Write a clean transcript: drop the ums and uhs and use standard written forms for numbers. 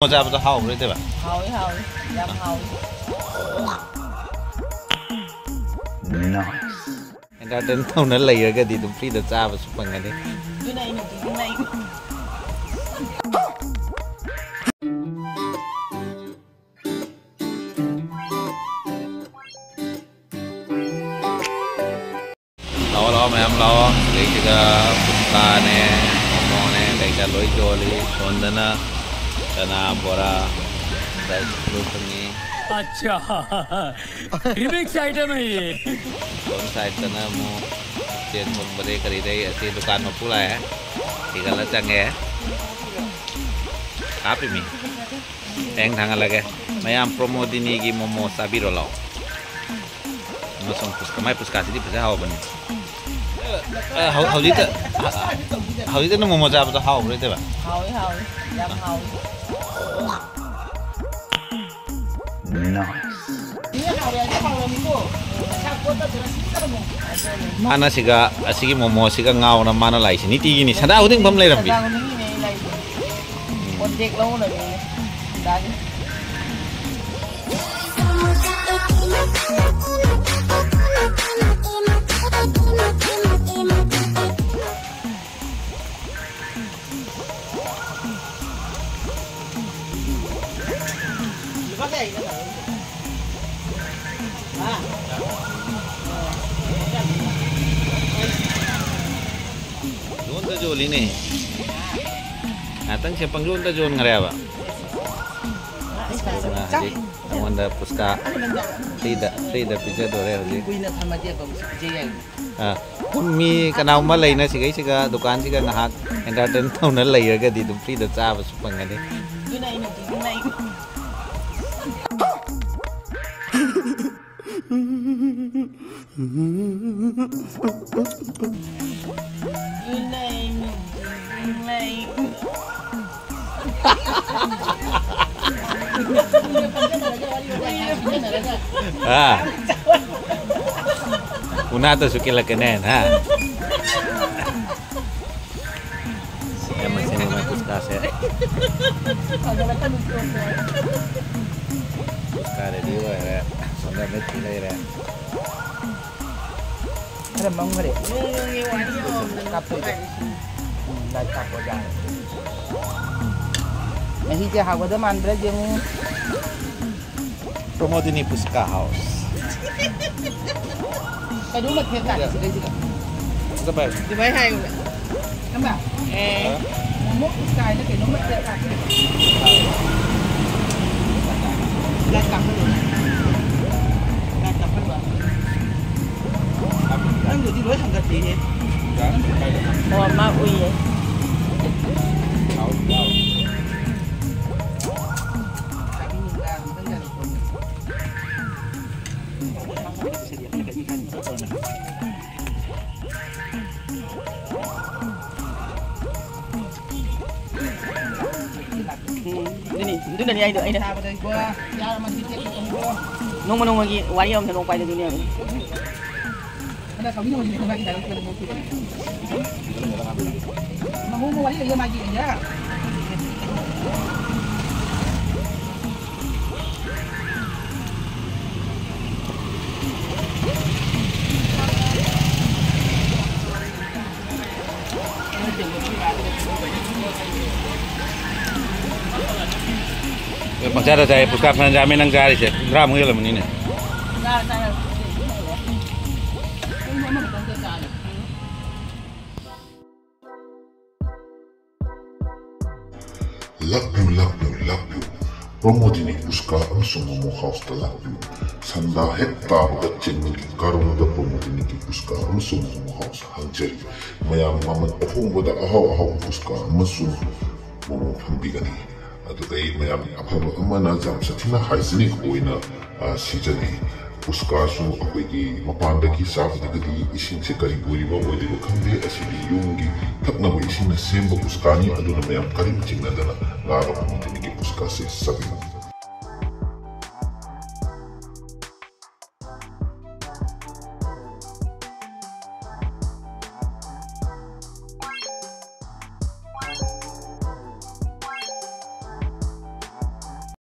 모자보다 하오 그래 대봐. 하오이 하오이 양 하오이. Nice. Entertain tao nó lầy cái gì tụi phi được ra và chụp bằng cái đấy. Cái này nè cái này. Lo mày em lo cái pusta nè, mò nè, cái lối joli, sondana, chana bora, cái lối pengi. अच्छा remix item है ये Kung side ka na mo, siyan mo bade kari day si dukan mo pula tiga lacang ya. Kapi mi, teng thangal lagi. Mayam promo dini gi momo sabi rolo. Masong puska may puska sidi puska hawa bani. Hau dito na momo jab to hawa bani ba? Haoi haoi 양 하오이. Nice. Ini haoi aja kalau minggu. Campur tuh jelas kita mau. Mana siga asigi momo siga ngau na mana lai sini tigi ni sada uding bam lai rambi. Sedang ini nih lagi. Ojek lo udah nih. Dari. Lepas deh ini. Ah. Doon ta joli ni. Atang siya pangdoon ta jon ngare ba? Nah, jadi wanda puska tidak bisa dore hali. Kuina sama dia bagus jeng. Ah, mi kanau ma lai na sigai siga dukan siga ngahak entertain tau na lai ga di dum free da cha ba supang ngani. Guna ini guna ini. Guna ini guna ini. Ah. Una to sukila kenen ha. Saya masih mau puska saya. Puska ada di luar. Sonda meti lai re. Ada mang mare. Ini wani Kapo. Lai kapo jang. Masih je hawa da mandra jeng. Promo dini Puska House. Cái đúng là thiệt cả đấy chứ. Các bạn. Di mấy hai rồi. Các bạn. Mốt cái nó kiểu nó mất thiệt cả. Lại cặp luôn. Lại cặp luôn. Anh vừa đi đối thằng gật gì thế? Ồ ma ui vậy. Ini dari air air. Nung lagi wari om nung pai dunia. Ada kau ini masih lagi dalam film itu. Mau wari dia lagi aja. Masyara saya Puska penjamin ang gari siya. Drama nila mo nini. Lakyu. Promodini Puska ang sumomo house ta lakyu. Sanda hekta bagat chenmin karong da promodini ki Puska ang sumomo house hangjeri. Mayam maman afong boda ahaw Puska masun momo pambigani. Adugai mayam afabo amana jam satina hygienic oina seasoni. Puska su akoigi mapandagi sabdagadi ising se kari buriba oidi bakande asidi yungi takna bo ising na semba Puska ni aduna mayam kari machingna dana lara promodini ki Puska se sabi.